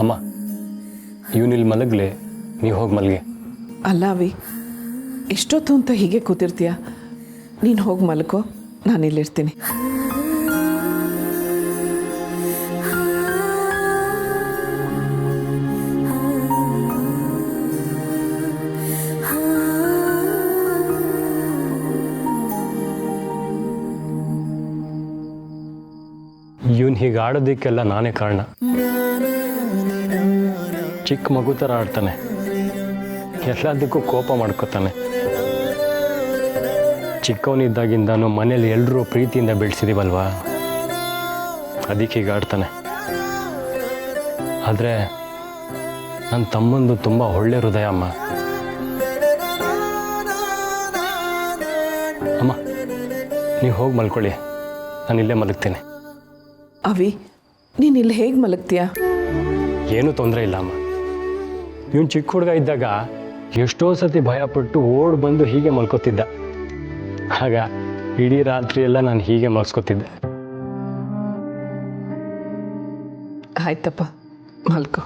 ಅಮ್ಮ ಇವನಿಲ್ಲಿ ಮಲಗಲಿ, ನೀವು ಹೋಗಿ ಮಲಗಿ. ಅಲ್ಲ ಅವಿ, ಎಷ್ಟೊತ್ತು ಅಂತ ಹೀಗೆ ಕೂತಿರ್ತೀಯ? ನೀನು ಹೋಗಿ ಮಲ್ಕೋ, ನಾನಿಲ್ಲಿರ್ತೀನಿ. ಇವನು ಹೀಗೆ ಆಡೋದಕ್ಕೆಲ್ಲ ನಾನೇ ಕಾರಣ. ಚಿಕ್ಕ ಮಗು ಥರ ಆಡ್ತಾನೆ, ಎಲ್ಲದಕ್ಕೂ ಕೋಪ ಮಾಡ್ಕೋತಾನೆ. ಚಿಕ್ಕವನಿದ್ದಾಗಿಂದನೂ ಮನೇಲಿ ಎಲ್ಲರೂ ಪ್ರೀತಿಯಿಂದ ಬೆಳೆಸಿದೀವಲ್ವಾ, ಅದಕ್ಕೆ ಹೀಗೆ ಆಡ್ತಾನೆ. ಆದರೆ ನನ್ನ ತಮ್ಮಂದು ತುಂಬ ಒಳ್ಳೆ ಹೃದಯ ಅಮ್ಮ. ಅಮ್ಮ ನೀವು ಹೋಗಿ ಮಲ್ಕೊಳ್ಳಿ, ನಾನು ಇಲ್ಲೇ ಮಲಗ್ತೀನಿ. ಅವಿ, ನೀನು ಇಲ್ಲಿ ಹೇಗೆ ಮಲಗ್ತೀಯ? ಏನೂ ತೊಂದರೆ ಇಲ್ಲ ಅಮ್ಮ. ಇವನು ಚಿಕ್ಕ ಹುಡುಗ ಇದ್ದಾಗ ಎಷ್ಟೋ ಸತಿ ಭಯಪಟ್ಟು ಓಡ್ ಬಂದು ಹೀಗೆ ಮಲ್ಕೋತಿದ್ದ. ಆಗ ಇಡೀ ರಾತ್ರಿ ಎಲ್ಲ ನಾನು ಹೀಗೆ ಮಲ್ಸ್ಕೊತಿದ್ದೆ. ಆಯ್ತಪ್ಪ, ಮಲ್ಕೋ.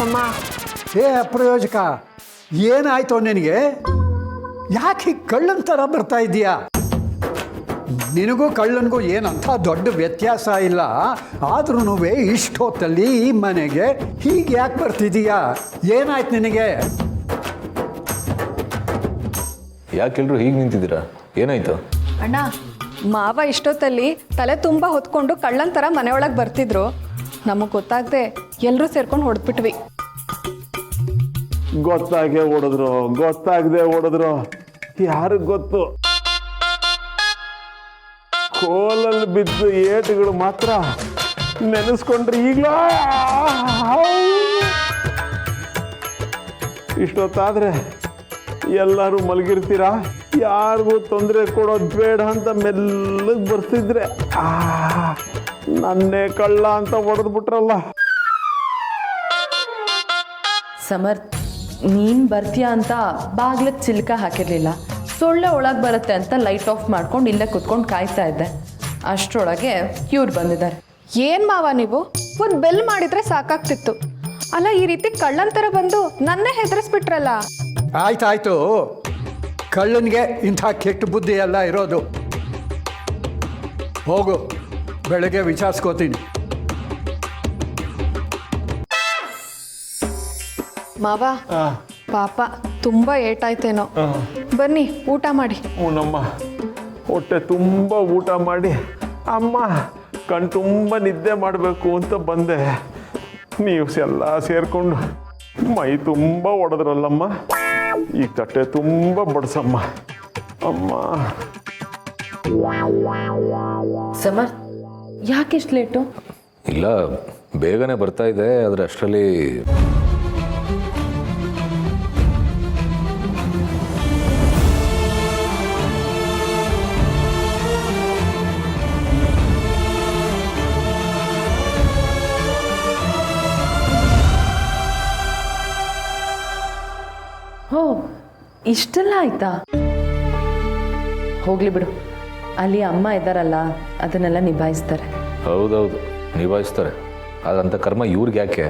ಅಮ್ಮ, ಹೇ ಅಪ್ರಯೋಜಕ, ಏನಾಯ್ತು ನಿನಗೆ? ಯಾಕೆ ಹೀಗೆ ಕಳ್ಳನ ಥರ ಬರ್ತಾ ಇದೀಯಾ? ನಿನಗೂ ಕಳ್ಳನಿಗೂ ಏನಂಥ ದೊಡ್ಡ ವ್ಯತ್ಯಾಸ ಇಲ್ಲ. ಆದ್ರೂ ಇಷ್ಟೊತ್ತಲ್ಲಿ ಈ ಮನೆಗೆ ಹೀಗೆ ಯಾಕೆ ಬರ್ತಿದೀಯಾ? ಏನಾಯ್ತು ನಿನಗೆ? ಯಾಕೆಲ್ರು ಹೀಗೆ ನಿಂತಿದ್ದೀರಾ? ಏನಾಯ್ತು? ಅಣ್ಣ, ಮಾವ ಇಷ್ಟೊತ್ತಲ್ಲಿ ತಲೆ ತುಂಬ ಹೊತ್ಕೊಂಡು ಕಳ್ಳನ್ ಥರ ಮನೆಯೊಳಗೆ ಬರ್ತಿದ್ರು. ನಮಗೆ ಗೊತ್ತಾಗದೆ ಎಲ್ಲರೂ ಸೇರ್ಕೊಂಡು ಹೊಡೆದ್ಬಿಟ್ವಿ. ಗೊತ್ತಾಗದೆ ಹೊಡೆದ್ರು ಯಾರಿಗೆ ಗೊತ್ತು? ಕೋಲಲ್ಲಿ ಬಿದ್ದು ಏಟುಗಳು ಮಾತ್ರ ನೆನೆಸ್ಕೊಂಡ್ರೆ ಈಗಲೂ ಇಷ್ಟೊತ್ತಾದ್ರೆ ಎಲ್ಲರೂ ಮಲಗಿರ್ತೀರಾ? ಯಾರಿಗೂ ತೊಂದರೆ ಕೊಡೋದು ಬೇಡ ಅಂತ ಮೆಲ್ಲಗೆ ಬರ್ತಿದ್ರೆ ನನ್ನೇ ಕಳ್ಳ ಅಂತ ಹೊಡೆದು ಬಿಟ್ರಲ್ಲ. ಸಮರ್ಥ್, ನೀನು ಬರ್ತೀಯ ಅಂತ ಬಾಗ್ಲಕ್ಕೆ ಚಿಲ್ಕ ಹಾಕಿರಲಿಲ್ಲ. ಸೊಳ್ಳೆ ಒಳಗೆ ಬರುತ್ತೆ ಅಂತ ಲೈಟ್ ಆಫ್ ಮಾಡ್ಕೊಂಡು ಇಲ್ಲೇ ಕುತ್ಕೊಂಡು ಕಾಯ್ತಾ ಇದ್ದೆ. ಅಷ್ಟರೊಳಗೆ ಇವ್ರು ಬಂದಿದ್ದಾರೆ. ಏನು ಮಾವ ನೀವು ಒಂದು ಬೆಲ್ ಮಾಡಿದ್ರೆ ಸಾಕಾಗ್ತಿತ್ತು. ಅಲ್ಲ, ಈ ರೀತಿ ಕಳ್ಳನ್ ಥರ ಬಂದು ನನ್ನೇ ಹೆದರಿಸ್ಬಿಟ್ರಲ್ಲ. ಆಯ್ತಾಯ್ತು, ಕಳ್ಳನಿಗೆ ಇಂಥ ಕೆಟ್ಟ ಬುದ್ಧಿ ಎಲ್ಲ ಇರೋದು. ಹೋಗು, ಬೆಳಗ್ಗೆ ವಿಚಾರಿಸ್ಕೋತೀನಿ. ಮಾವ, ಪಾಪ ತುಂಬ ಏಟಾಯ್ತೇನೋ. ಬನ್ನಿ ಊಟ ಮಾಡಿ. ನಮ್ಮ ಹೊಟ್ಟೆ ತುಂಬ ಊಟ ಮಾಡಿ ಅಮ್ಮ ಕಣ್ ತುಂಬ ನಿದ್ದೆ ಮಾಡಬೇಕು ಅಂತ ಬಂದೆ. ನೀವು ಎಲ್ಲ ಸೇರಿಕೊಂಡು ಮೈ ತುಂಬ ಹೊಡೆದ್ರಲ್ಲಮ್ಮ. ಈಗ ತಟ್ಟೆ ತುಂಬ ಬಡಿಸಮ್ಮ ಅಮ್ಮ. ಸಮರ್ಥ್, ಯಾಕೆಷ್ಟು ಲೇಟು? ಇಲ್ಲ, ಬೇಗನೆ ಬರ್ತಾ ಇದೆ, ಆದರೆ ಅಷ್ಟರಲ್ಲಿ ಓ, ಇಷ್ಟೆಲ್ಲ ಆಯ್ತಾ? ಹೋಗ್ಲಿ ಬಿಡು, ಅಲ್ಲಿ ಅಮ್ಮ ಇದ್ದಾರಲ್ಲ, ಅದನ್ನೆಲ್ಲ ನಿಭಾಯಿಸ್ತಾರೆ. ಹೌದೌದು ನಿಭಾಯಿಸ್ತಾರೆ. ಆದಂಥ ಕರ್ಮ ಇವ್ರಿಗೆ ಯಾಕೆ?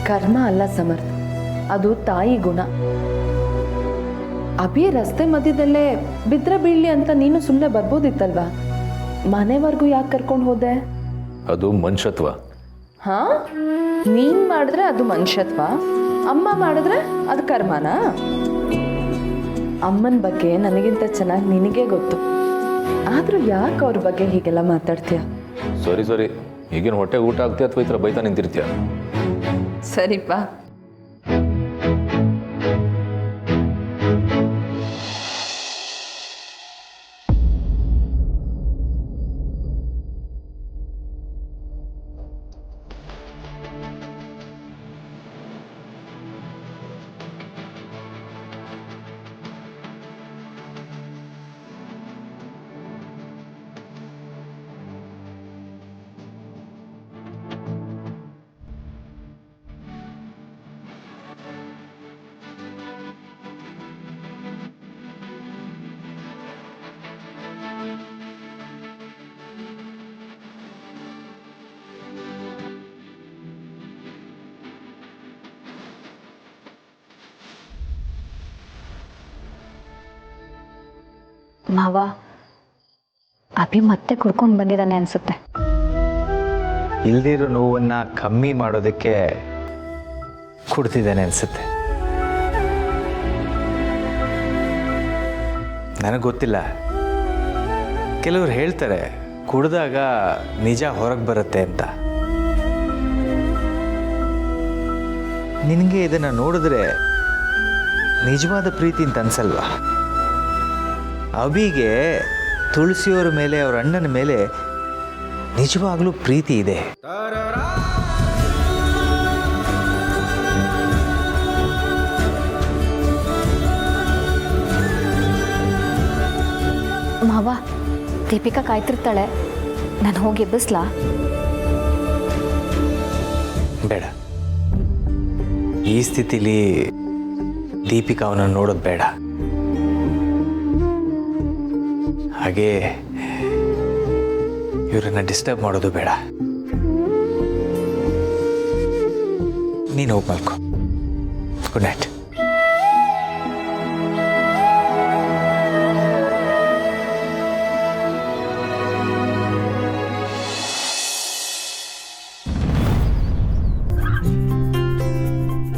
ಕರ್ಮ ಅಲ್ಲ ಸಮರ್ಥ್, ಅದು ತಾಯಿ ಗುಣ. ಅಭಿ ರಸ್ತೆ ಮಧ್ಯದಲ್ಲೇ ಬಿದ್ರೆ ಬೀಳ್ಲಿ ಅಂತ ನೀನು ಸುಮ್ಮನೆ ಬರ್ಬೋದಿತ್ತಲ್ವಾ? ಮನೆವರೆಗೂ ಯಾಕೆ ಕರ್ಕೊಂಡು ಹೋದೆ? ಅದು ಮನುಷ್ಯತ್ವ. ಹಾ, ನೀನ್ ಮಾಡಿದ್ರೆ ಅದು ಮನುಷ್ಯತ್ವ, ಅಮ್ಮ ಮಾಡಿದ್ರೆ ಅದು ಕರ್ಮನಾ? ಅಮ್ಮನ ಬಗ್ಗೆ ನನಗಿಂತ ಚೆನ್ನಾಗಿ ನಿನಗೆ ಗೊತ್ತು. ಆದ್ರೂ ಯಾಕೆ ಅವ್ರ ಬಗ್ಗೆ ಹೀಗೆಲ್ಲ ಮಾತಾಡ್ತೀಯ? ಸರಿ, ಈಗಿನ ಹೊಟ್ಟೆ ಊಟ ಆಗ್ತೀಯ ಅಥವಾ ಈ ಥರ ಬೈತಾ ನಿಂತಿರ್ತೀಯ? ಸರಿಪಾ. ಮಾವ, ಅಭಿ ಮತ್ತೆ ಕುಡ್ಕೊಂಡು ಬಂದಿದ್ದಾನೆ ಅನ್ಸುತ್ತೆ. ಇಲ್ದಿರೋ ನೋವನ್ನ ಕಮ್ಮಿ ಮಾಡೋದಕ್ಕೆ ಕುಡ್ತಿದ್ದಾನೆ ಅನ್ಸುತ್ತೆ. ನನಗೆ ಗೊತ್ತಿಲ್ಲ, ಕೆಲವ್ರು ಹೇಳ್ತಾರೆ ಕುಡ್ದಾಗ ನಿಜ ಹೊರಗೆ ಬರುತ್ತೆ ಅಂತ. ನಿನಗೆ ಇದನ್ನು ನೋಡಿದ್ರೆ ನಿಜವಾದ ಪ್ರೀತಿ ಅಂತ ಅನ್ಸಲ್ವಾ? ಅಭಿಗೆ ತುಳಸಿಯವರ ಮೇಲೆ, ಅವ್ರ ಅಣ್ಣನ ಮೇಲೆ ನಿಜವಾಗ್ಲೂ ಪ್ರೀತಿ ಇದೆ. ಮಾವ, ದೀಪಿಕಾ ಕಾಯ್ತಿರ್ತಾಳೆ, ನಾನು ಹೋಗಿ ಎಬ್ಬಿಸ್ಲಾ? ಬೇಡ, ಈ ಸ್ಥಿತಿಲಿ ದೀಪಿಕಾ ಅವನನ್ನು ನೋಡೋದು ಬೇಡ. ಹಾಗೆ ಇವರನ್ನ ಡಿಸ್ಟರ್ಬ್ ಮಾಡೋದು ಬೇಡ. ನೀನು ಹೋಗಿ ಮಲ್ಕೋ. Good night.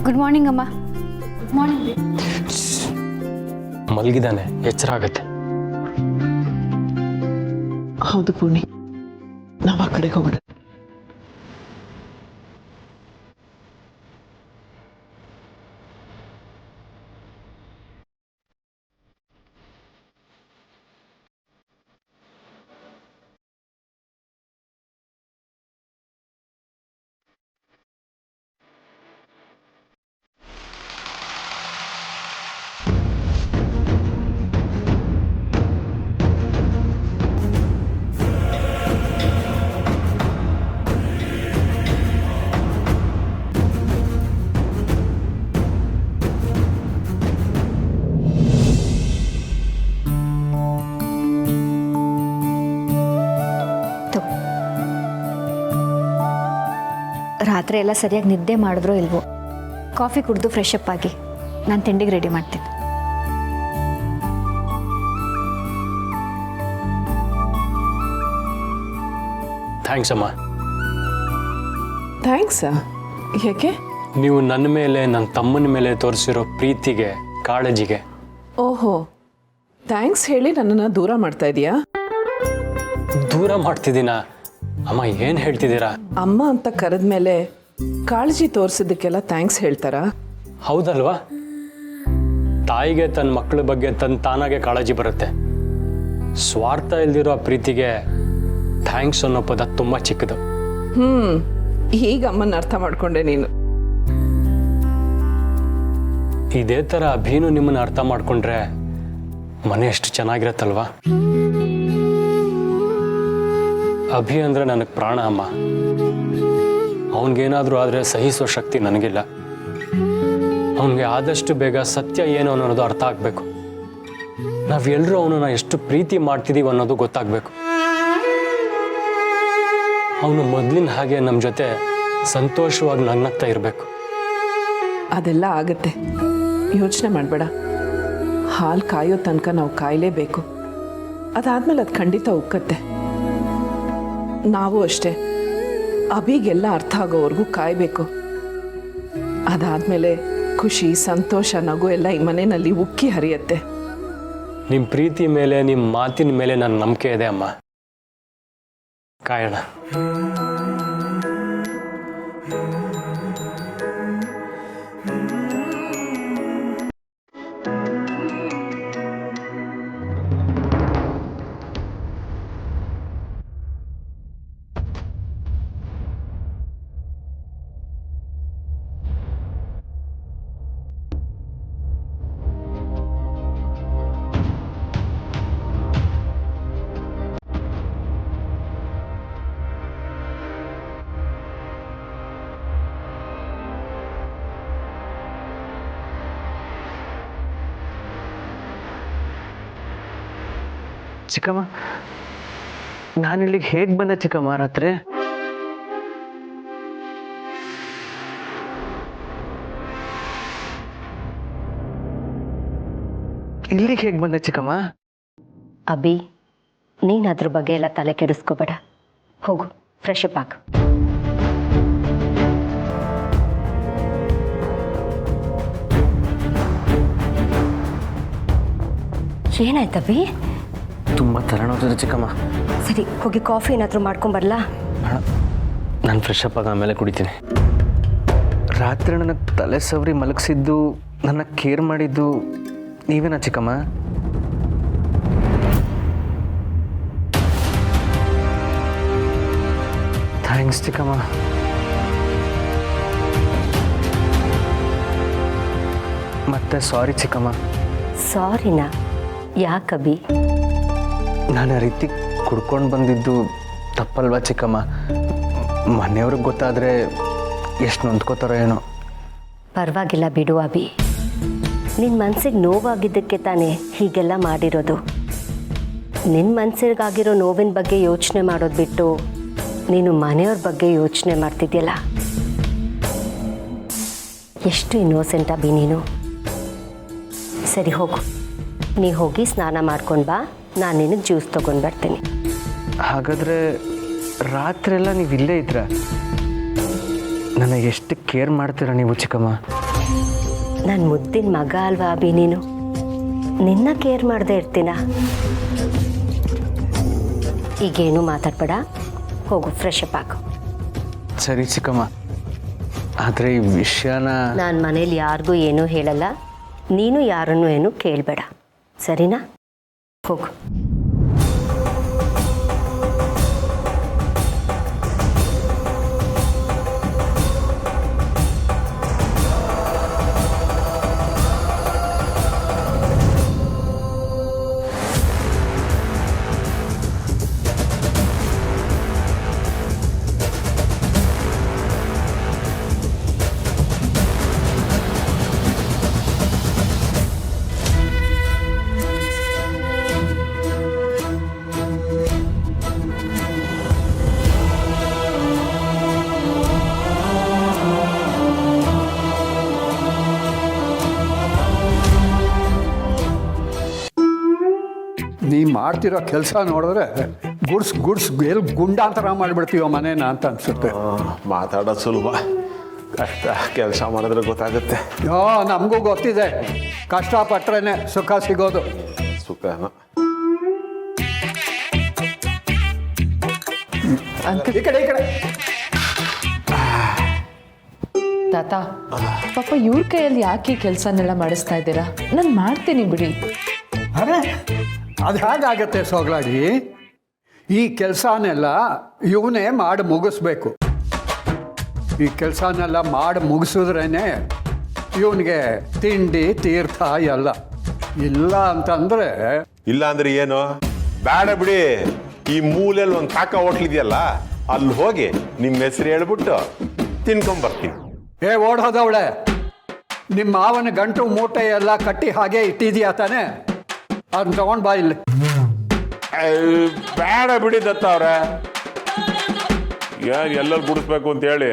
ಗುಡ್ ಮಾರ್ನಿಂಗ್ ಅಮ್ಮ. ಮಾರ್ನಿಂಗ್. ಮಲಗಿದ್ದಾನೆ, ಎಚ್ಚರ ಆಗತ್ತೆ. ಹೌದು ಪೂರ್ಣಿ, ನಾವು ಆ ಕಡೆಗೆ ಹೋಗೋಣ. ರಾತ್ರಿ ಎಲ್ಲ ಸರಿಯಾಗಿ ನಿದ್ದೆ ಮಾಡಿದ್ರೋ ಇಲ್ವೋ, ಕಾಫಿ ಕುಡಿದು ಫ್ರೆಶ್ ಅಪ್ ಆಗಿ ನಾನು ತಿಂಡಿಗೆ ರೆಡಿ ಮಾಡ್ತೀನಿ. ಥ್ಯಾಂಕ್ಸ್ ಅಮ್ಮ. ಥ್ಯಾಂಕ್ಸಾ? ಯಾಕೆ? ನೀವು ನನ್ನ ಮೇಲೆ ನನ್ನ ತಮ್ಮನ ಮೇಲೆ ತೋರಿಸಿರೋ ಪ್ರೀತಿಗೆ ಕಾಳಜಿಗೆ. ಓಹೋ, ಥ್ಯಾಂಕ್ಸ್ ಹೇಳಿ ನನ್ನನ್ನು ದೂರ ಮಾಡ್ತಾ ಇದೀಯಾ? ದೂರ ಮಾಡ್ತಿದ್ದೀನ? ಅಮ್ಮ ಏನು ಹೇಳ್ತಿದ್ದೀರಾ? ಅಮ್ಮ ಅಂತ ಕರೆದ ಮೇಲೆ ಕಾಳಜಿ ತೋರಿಸಿದ್ದಕ್ಕೆಲ್ಲ ಥ್ಯಾಂಕ್ಸ್ ಹೇಳ್ತಾರಾ? ಹೌದಲ್ವಾ? ತಾಯಿಗೆ ತನ್ನ ಮಕ್ಕಳ ಬಗ್ಗೆ ತಾನಾಗೆ ಕಾಳಜಿ ಬರುತ್ತೆ. ಸ್ವಾರ್ಥ ಇಲ್ದಿರೋ ಪ್ರೀತಿಗೆ ಥ್ಯಾಂಕ್ಸ್ ಅನ್ನೋ ಪದ ತುಂಬ ಚಿಕ್ಕದು. ಈಗ ಅಮ್ಮನ ಅರ್ಥ ಮಾಡ್ಕೊಂಡೆ ನೀನು. ಇದೇ ಥರ ಅಭಿನೂ ನಿಮ್ಮನ್ನು ಅರ್ಥ ಮಾಡ್ಕೊಂಡ್ರೆ ಮನೆ ಎಷ್ಟು ಚೆನ್ನಾಗಿರತ್ತಲ್ವಾ? ಅಭಿ ಅಂದರೆ ನನಗೆ ಪ್ರಾಣ ಅಮ್ಮ. ಅವನಿಗೇನಾದರೂ ಆದರೆ ಸಹಿಸೋ ಶಕ್ತಿ ನನಗಿಲ್ಲ. ಅವನಿಗೆ ಆದಷ್ಟು ಬೇಗ ಸತ್ಯ ಏನು ಅನ್ನೋದು ಅರ್ಥ ಆಗಬೇಕು. ನಾವೆಲ್ಲರೂ ಅವನನ್ನ ಎಷ್ಟು ಪ್ರೀತಿ ಮಾಡ್ತಿದ್ದೀವಿ ಅನ್ನೋದು ಗೊತ್ತಾಗಬೇಕು. ಅವನು ಮೊದಲಿನ ಹಾಗೆ ನಮ್ಮ ಜೊತೆ ಸಂತೋಷವಾಗಿ ನಗ್ನಗ್ತಾ ಇರಬೇಕು. ಅದೆಲ್ಲ ಆಗುತ್ತೆ, ಯೋಚನೆ ಮಾಡಬೇಡ. ಹಾಲು ಕಾಯೋ ತನಕ ನಾವು ಕಾಯಲೇಬೇಕು. ಅದಾದ್ಮೇಲೆ ಅದು ಖಂಡಿತ ಉಕ್ಕತ್ತೆ. ನಾವು ಅಷ್ಟೇ, ಅಭಿಗೆಲ್ಲ ಅರ್ಥ ಆಗೋವರೆಗೂ ಕಾಯಬೇಕು. ಅದಾದ್ಮೇಲೆ ಖುಷಿ, ಸಂತೋಷ, ನಗು ಎಲ್ಲ ಈ ಮನೆಯಲ್ಲಿ ಉಕ್ಕಿ ಹರಿಯತ್ತೆ. ನಿಮ್ಮ ಪ್ರೀತಿ ಮೇಲೆ, ನಿಮ್ಮ ಮಾತಿನ ಮೇಲೆ ನನ್ನ ನಂಬಿಕೆ ಇದೆ ಅಮ್ಮ. ಕಾಯೋಣ. ಚಿಕ್ಕಮ್ಮ, ನಾನು ಇಲ್ಲಿಗೆ ಹೇಗೆ ಬಂದೆ ಚಿಕ್ಕಮ್ಮ ರಾತ್ರಿ? ಇಲ್ಲಿಗೆ ಹೇಗೆ ಬಂದೆ ಚಿಕ್ಕಮ್ಮ? ಅಭಿ, ನೀನು ಅದ್ರ ಬಗ್ಗೆ ಎಲ್ಲ ತಲೆ ಕೆಡಿಸ್ಕೋಬೇಡ. ಹೋಗು, ಫ್ರೆಶ್ ಅಪ್ ಆಗ. ಏನಾಯ್ತಭಿ? ತುಂಬ ತಲೆನೋವ್ತಿದೆ ಚಿಕ್ಕಮ್ಮ. ಸರಿ, ಹೋಗಿ ಕಾಫಿ ಏನಾದರೂ ಮಾಡ್ಕೊಂಬರ್ಲಾ? ನಾನು ಫ್ರೆಶ್ ಅಪ್ ಆಗಿ ಆಮೇಲೆ ಕುಡಿತೀನಿ. ರಾತ್ರಿ ನನಗೆ ತಲೆ ಸವರಿ ಮಲಗಿಸಿದ್ದು, ನನ್ನ ಕೇರ್ ಮಾಡಿದ್ದು ನೀವೇನಾ ಚಿಕ್ಕಮ್ಮ? ಥ್ಯಾಂಕ್ಸ್ ಚಿಕ್ಕಮ್ಮ. ಮತ್ತೆ ಸಾರಿ ಚಿಕ್ಕಮ್ಮ. ಸಾರಿನಾ? ಯಾಕಭಿ? ನಾನು ಆ ರೀತಿ ಕುಡ್ಕೊಂಡು ಬಂದಿದ್ದು ತಪ್ಪಲ್ವಾ ಚಿಕ್ಕಮ್ಮ? ಮನೆಯವ್ರಿಗೆ ಗೊತ್ತಾದರೆ ಎಷ್ಟು ನೊಂದ್ಕೋತಾರೋ ಏನೋ. ಪರವಾಗಿಲ್ಲ ಬಿಡು ಅಭಿ. ನಿನ್ನ ಮನಸ್ಸಿಗೆ ನೋವಾಗಿದ್ದಕ್ಕೆ ತಾನೇ ಹೀಗೆಲ್ಲ ಮಾಡಿರೋದು. ನಿನ್ನ ಮನಸ್ಸಿಗಾಗಿರೋ ನೋವಿನ ಬಗ್ಗೆ ಯೋಚನೆ ಮಾಡೋದು ಬಿಟ್ಟು ನೀನು ಮನೆಯವ್ರ ಬಗ್ಗೆ ಯೋಚನೆ ಮಾಡ್ತಿದ್ಯಲ್ಲ. ಎಷ್ಟು ಇನ್ನೋಸೆಂಟ್ ಅಭಿ ನೀನು. ಸರಿ ಹೋಗು, ನೀ ಹೋಗಿ ಸ್ನಾನ ಮಾಡ್ಕೊಂಡು ಬಾ. ನಾನು ನಿನಗೆ ಜ್ಯೂಸ್ ತೊಗೊಂಡು ಬರ್ತೀನಿ. ಹಾಗಾದರೆ ರಾತ್ರಿ ಎಲ್ಲ ನೀವು ಇಲ್ಲೇ ಇದ್ರ? ನನಗೆ ಎಷ್ಟು ಕೇರ್ ಮಾಡ್ತೀರಾ ನೀವು ಚಿಕ್ಕಮ್ಮ? ನನ್ನ ಮುದ್ದಿನ ಮಗ ಅಲ್ವಾ ಅಭಿ ನೀನು? ನಿನ್ನ ಕೇರ್ ಮಾಡದೆ ಇರ್ತೀನ? ಈಗೇನು ಮಾತಾಡ್ಬೇಡ, ಹೋಗು ಫ್ರೆಶ್ ಅಪ್ ಆಗು. ಸರಿ ಚಿಕ್ಕಮ್ಮ, ಆದರೆ ಈ ವಿಷಯನ ನಾನು ಮನೇಲಿ ಯಾರಿಗೂ ಏನೂ ಹೇಳಲ್ಲ, ನೀನು ಯಾರನ್ನೂ ಏನೂ ಕೇಳಬೇಡ, ಸರಿನಾ? ಹೋಗು. ನೀ ಮಾಡ್ತಿರೋ ಕೆಲಸ ನೋಡಿದ್ರೆ ಗುಡ್ಸ್ ಎಲ್ಲಿ ಗುಂಡಾಂತರ ಮಾಡಿಬಿಡ್ತೀವೋ ಮನೇನ ಅಂತ ಅನ್ಸುತ್ತೆ. ಮಾತಾಡೋದು ಸುಲಭ, ಕಷ್ಟ ಕೆಲಸ ಮಾಡಿದ್ರೆ ಗೊತ್ತಾಗುತ್ತೆ. ನಮಗೂ ಗೊತ್ತಿದೆ, ಕಷ್ಟಪಟ್ರೇನೆ ಸುಖ ಸಿಗೋದು. ಸುಖನ ಈ ಕಡೆ ತಾತ, ಪಾಪ ಇವ್ರ ಕೈಯಲ್ಲಿ ಯಾಕೆ ಕೆಲಸನೆಲ್ಲ ಮಾಡಿಸ್ತಾ ಇದ್ದೀರಾ? ನಾನು ಮಾಡ್ತೀನಿ ಬಿಡಿ. ಅರೆ ಅದು ಹೇಗಾಗತ್ತೆ ಸೋಗ್ಲಾಡಿ? ಈ ಕೆಲಸನೆಲ್ಲ ಇವನೇ ಮಾಡಿ ಮುಗಿಸ್ಬೇಕು. ಈ ಕೆಲಸನೆಲ್ಲ ಮಾಡಿ ಮುಗಿಸಿದ್ರೇನೆ ಇವನಿಗೆ ತಿಂಡಿ ತೀರ್ಥ ಎಲ್ಲ. ಇಲ್ಲ ಅಂತಂದ್ರೆ ಇಲ್ಲ ಅಂದ್ರೆ ಏನು? ಬೇಡ ಬಿಡಿ, ಈ ಮೂಲೆಯಲ್ಲಿ ಒಂದು ಕಾಕ ಹೋಟ್ಲ್ ಇದೆಯಲ್ಲ, ಅಲ್ಲಿ ಹೋಗಿ ನಿಮ್ಮ ಹೆಸರು ಹೇಳ್ಬಿಟ್ಟು ತಿನ್ಕೊಂಬರ್ತೀನಿ. ಓಡೋದವಳೆ, ನಿಮ್ಮ ಮಾವನ ಗಂಟು ಮೂಟೆ ಎಲ್ಲ ಕಟ್ಟಿ ಹಾಗೆ ಇಟ್ಟಿದ್ಯಾ ತಾನೆ? ಅದನ್ನ ತಗೊಂಡು ಬಾ ಇಲ್ಲಿ. ಬೇಡ ಬಿಡಿ ದತ್ತ ಅವ್ರೆ, ಎಲ್ಲರೂ ಕುಡಿಸ್ಬೇಕು ಅಂತ ಹೇಳಿ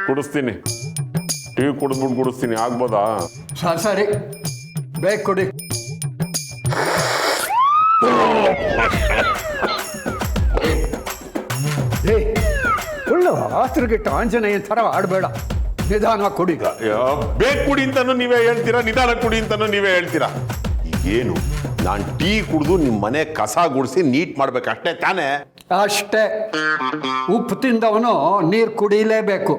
ಕುಡಿಸ್ತೀನಿ. ಟೀ ಕುಡಿದ್ಬಿಟ್ಟು ಕುಡಿಸ್ತೀನಿ, ಆಗ್ಬೋದಾ? ಸರಿ ಬೇಕು ಕೊಡಿ. ಒಳ್ಳೆ ಆಸ್ತ್ರಗಿಟ್ಟು ಆಂಜನೇಯ ಥರ ಆಡಬೇಡ, ನಿಧಾನವಾಗಿ ಕುಡಿ. ಬೇಕು ಕುಡಿ ಅಂತಾನು ನೀವೇ ಹೇಳ್ತೀರಾ, ನಿಧಾನ ಕುಡಿ ಅಂತಾನು ನೀವೇ ಹೇಳ್ತೀರಾ. ಏನು, ನಾನು ಟೀ ಕುಡಿದು ನಿಮ್ಮ ಮನೆ ಕಸ ಗುಡಿಸಿ ನೀಟ್ ಮಾಡ್ಬೇಕಷ್ಟೇ ತಾನೇ? ಅಷ್ಟೇ. ಉಪ್ಪು ತಿಂದವನು ನೀರು ಕುಡಿಲೇಬೇಕು.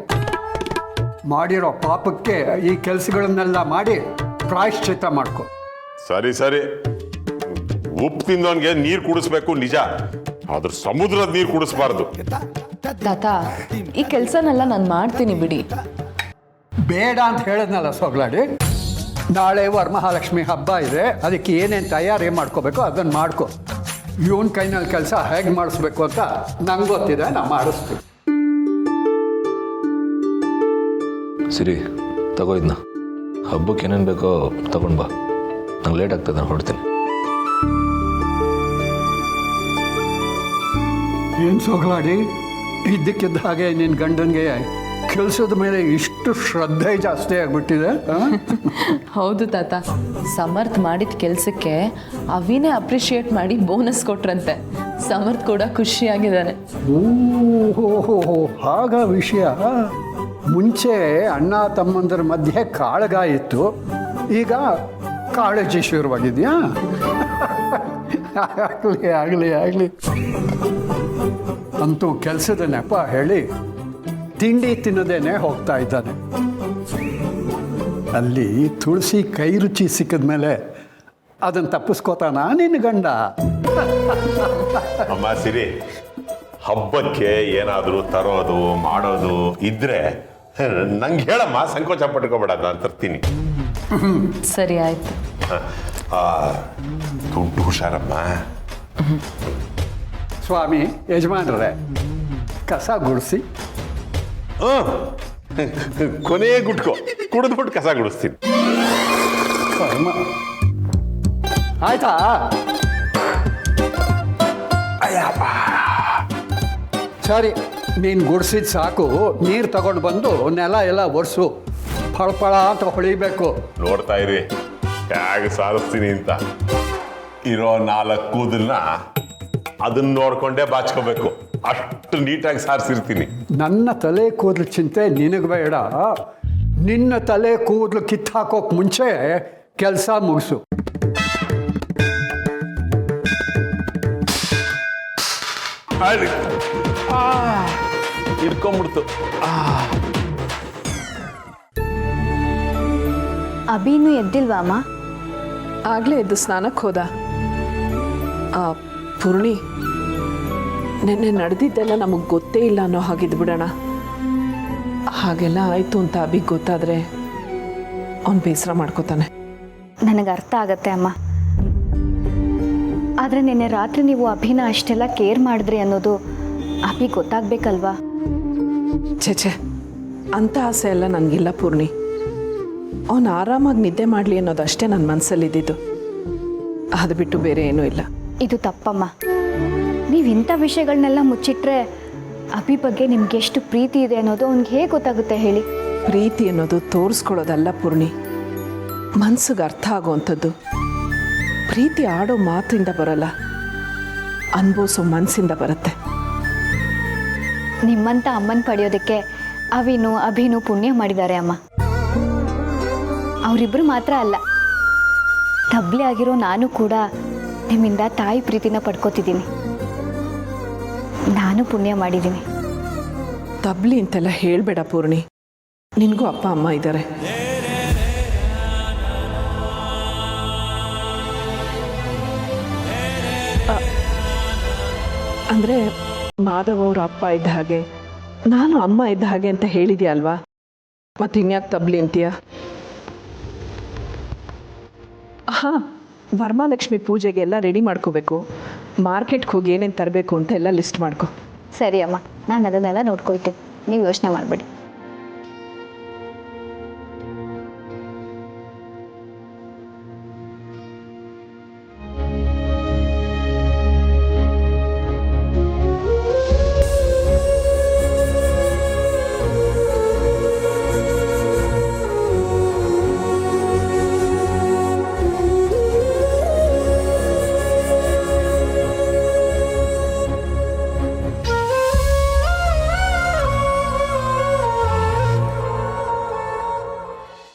ಮಾಡಿರೋ ಪಾಪಕ್ಕೆ ಈ ಕೆಲಸಗಳನ್ನೆಲ್ಲ ಮಾಡಿ ಪ್ರಾಯಶ್ಚಿತ್ತ ಮಾಡ್ಕೊ. ಸರಿ ಸರಿ, ಉಪ್ಪು ತಿಂದವನ್ಗೆ ನೀರು ಕುಡಿಸ್ಬೇಕು ನಿಜ, ಆದ್ರೆ ಸಮುದ್ರದ ನೀರು ಕುಡಿಸ್ಬಾರ್ದು. ತಾತ, ಈ ಕೆಲಸನೆಲ್ಲ ನಾನು ಮಾಡ್ತೀನಿ ಬಿಡಿ. ಬೇಡ ಅಂತ ಹೇಳಿದ್ನಲ್ಲ ಸೊಗ್ಲಾಡಿ. ನಾಳೆ ವರಮಹಾಲಕ್ಷ್ಮಿ ಹಬ್ಬ ಇದೆ, ಅದಕ್ಕೆ ಏನೇನು ತಯಾರಿ ಮಾಡ್ಕೋಬೇಕು ಅದನ್ನು ಮಾಡ್ಕೊ. ಇವನ್ ಕೈನಲ್ಲಿ ಕೆಲಸ ಹೇಗೆ ಮಾಡಿಸ್ಬೇಕು ಅಂತ ನಂಗೆ ಗೊತ್ತಿದೆ, ನಾ ಮಾಡಿಸ್ತೀನಿ. ಸಿರಿ ತಗೋ ಇದನ್ನ, ಹಬ್ಬಕ್ಕೆ ಏನೇನು ಬೇಕೋ ತಗೊಂಡು ಬಾ. ನಂಗೆ ಲೇಟ್ ಆಗ್ತದೆ, ನಾನು ಹೊರಡ್ತೀನಿ. ಏನು ಸೊಗ್ಲಾಡಿ, ಇದ್ದಕ್ಕಿದ್ದ ಹಾಗೆ ನಿನ್ನ ಗಂಡನಿಗೆ ಕೆಲಸದ ಮೇಲೆ ಇಷ್ಟು ಶ್ರದ್ಧೆ ಜಾಸ್ತಿ ಆಗ್ಬಿಟ್ಟಿದೆ. ಹೌದು ತಾತ, ಸಮರ್ಥ್ ಮಾಡಿದ ಕೆಲಸಕ್ಕೆ ಅವಿನೇ ಅಪ್ರಿಷಿಯೇಟ್ ಮಾಡಿ ಬೋನಸ್ ಕೊಟ್ರಂತೆ. ಸಮರ್ಥ್ ಕೂಡ ಖುಷಿಯಾಗಿದ್ದಾನೆ. ಓಹೋ, ಆಗ ವಿಷಯ. ಮುಂಚೆ ಅಣ್ಣ ತಮ್ಮಂದರ ಮಧ್ಯೆ ಕಾಳಗ ಇತ್ತು, ಈಗ ಕಾಳಜಿ ಶುರುವಾಗಿದೆಯಾ? ಆಗಲಿ. ಅಂತೂ ಕೆಲಸದ ನೆಪ ಹೇಳಿ ತಿಂಡಿ ತಿನ್ನೋದೇನೆ ಹೋಗ್ತಾ ಇದ್ದಾನೆ. ಅಲ್ಲಿ ತುಳಸಿ ಕೈ ರುಚಿ ಸಿಕ್ಕಿದ ಮೇಲೆ ಅದನ್ನು ತಪ್ಪಿಸ್ಕೋತಾನ ನಿನ್ನ ಗಂಡ? ಅಮ್ಮ ಸಿರಿ, ಹಬ್ಬಕ್ಕೆ ಏನಾದರೂ ತರೋದು ಮಾಡೋದು ಇದ್ರೆ ನಂಗೆ ಹೇಳಮ್ಮ, ಸಂಕೋಚ ಪಟ್ಕೋಬೇಡ, ನಾನು ತರ್ತೀನಿ. ಸರಿ ಆಯ್ತು. ದುಡ್ಡು ಹುಷಾರಮ್ಮ. ಸ್ವಾಮಿ ಯಜಮಾನ್ರೆ, ಕಸ ಗುಡಿಸಿ. ಕೊನೆ ಗುಟ್ಕೋ ಕುಡಿದ್ಬಿಟ್ಟು ಕಸ ಗುಡಿಸ್ತೀನಿ. ಆಯ್ತಾ? ಸರಿ, ನೀನು ಗುಡಿಸಿದ ಸಾಕು. ನೀರು ತಗೊಂಡು ಬಂದು ನೆಲ ಎಲ್ಲ ಒರೆಸು. ಫಳಫಳ ಅಂತ ಹೊಳಿಬೇಕು. ನೋಡ್ತಾ ಇರಿ ಹೇಗೆ ಸಾರಿಸ್ತೀನಿ ಅಂತ. ಇರೋ 4 ಕೂದಲ್ನ ಅದನ್ನ ನೋಡ್ಕೊಂಡೇ ಬಾಚ್ಕೋಬೇಕು, ಅಷ್ಟು ನೀಟಾಗಿ ಸಾರಿಸಿರ್ತೀನಿ. ನನ್ನ ತಲೆ ಕೂದಲು ಚಿಂತೆ ನಿನಗೆ ಬೇಡ. ನಿನ್ನ ತಲೆ ಕೂದಲು ಕಿತ್ತಾಕೋಕ್ ಮುಂಚೆ ಕೆಲಸ ಮುಗಿಸು. ಇಟ್ಕೊಂಡ್ಬಿಡ್ತು. ಅಭಿನೂ ಎದ್ದಿಲ್ವಾ ಅಮ್ಮ? ಆಗಲೇ ಎದ್ದು ಸ್ನಾನಕ್ಕೆ ಹೋದ. ಪೂರ್ಣಿ, ನೆನ್ನೆ ನಡೆದಿದ್ದೆಲ್ಲ ನಮಗೆ ಗೊತ್ತೇ ಇಲ್ಲ ಅನ್ನೋ ಹಾಗಿದ್ದು ಬಿಡೋಣ. ಹಾಗೆಲ್ಲ ಆಯಿತು ಅಂತ ಅಭಿಗೆ ಗೊತ್ತಾದರೆ ಅವನು ಬೇಸರ ಮಾಡ್ಕೋತಾನೆ. ನನಗೆ ಅರ್ಥ ಆಗತ್ತೆ ಅಮ್ಮ, ಆದರೆ ನಿನ್ನೆ ರಾತ್ರಿ ನೀವು ಅಭಿನ ಅಷ್ಟೆಲ್ಲ ಕೇರ್ ಮಾಡಿದ್ರಿ ಅನ್ನೋದು ಅಭಿ ಗೊತ್ತಾಗಬೇಕಲ್ವಾ? ಛೇ, ಅಂಥ ಆಸೆ ಎಲ್ಲ ನನಗಿಲ್ಲ ಪೂರ್ಣಿ. ಅವನು ಆರಾಮಾಗಿ ನಿದ್ದೆ ಮಾಡಲಿ ಅನ್ನೋದು ಅಷ್ಟೇ ನನ್ನ ಮನಸ್ಸಲ್ಲಿದ್ದಿದ್ದು, ಅದು ಬಿಟ್ಟು ಬೇರೆ ಏನೂ ಇಲ್ಲ. ಇದು ತಪ್ಪಮ್ಮ. ನೀವು ಇಂಥ ವಿಷಯಗಳನ್ನೆಲ್ಲ ಮುಚ್ಚಿಟ್ರೆ ಅಭಿ ಬಗ್ಗೆ ನಿಮ್ಗೆ ಎಷ್ಟು ಪ್ರೀತಿ ಇದೆ ಅನ್ನೋದು ಅವ್ನಿಗೆ ಹೇಗೆ ಗೊತ್ತಾಗುತ್ತೆ ಹೇಳಿ? ಪ್ರೀತಿ ಅನ್ನೋದು ತೋರಿಸ್ಕೊಳ್ಳೋದಲ್ಲ ಪೂರ್ಣಿ, ಮನ್ಸಿಗೆ ಅರ್ಥ ಆಗೋವಂಥದ್ದು. ಪ್ರೀತಿ ಆಡೋ ಮಾತಿಂದ ಬರೋಲ್ಲ, ಅನುಭವಿಸೋ ಮನಸ್ಸಿಂದ ಬರುತ್ತೆ. ನಿಮ್ಮಂಥ ಅಮ್ಮನ ಪಡೆಯೋದಕ್ಕೆ ಅವಿನು ಅಭಿನು ಪುಣ್ಯ ಮಾಡಿದ್ದಾರೆ ಅಮ್ಮ. ಅವರಿಬ್ಬರು ಮಾತ್ರ ಅಲ್ಲ, ತಬ್ಲೆ ಆಗಿರೋ ನಾನು ಕೂಡ ನಿಮ್ಮಿಂದ ತಾಯಿ ಪ್ರೀತಿನ ಪಡ್ಕೋತಿದ್ದೀನಿ. ನಾನು ಪುಣ್ಯ ಮಾಡಿದ್ದೀನಿ. ತಬ್ಲಿ ಅಂತೆಲ್ಲ ಹೇಳಬೇಡ ಪೂರ್ಣಿ, ನಿನಗೂ ಅಪ್ಪ ಅಮ್ಮ ಇದ್ದಾರೆ. ಅಂದರೆ ಮಾಧವ್ ಅವ್ರ ಅಪ್ಪ ಇದ್ದ ಹಾಗೆ ನಾನು ಅಮ್ಮ ಇದ್ದ ಹಾಗೆ ಅಂತ ಹೇಳಿದ್ಯಾ ಅಲ್ವಾ, ಮತ್ತೆ ಇನ್ಯಾಕೆ ತಬ್ಲಿ ಅಂತೀಯ? ಹಾಂ, ವರಮಹಾಲಕ್ಷ್ಮಿ ಪೂಜೆಗೆ ಎಲ್ಲ ರೆಡಿ ಮಾಡ್ಕೋಬೇಕು. ಮಾರ್ಕೆಟ್ಗೆ ಹೋಗಿ ಏನೇನು ತರಬೇಕು ಅಂತ ಎಲ್ಲ ಲಿಸ್ಟ್ ಮಾಡ್ಕೊ. ಸರಿ ಅಮ್ಮ, ನಾನು ಅದನ್ನೆಲ್ಲ ನೋಡ್ಕೊಳ್ತೀನಿ, ನೀವು ಯೋಚನೆ ಮಾಡಬೇಡಿ.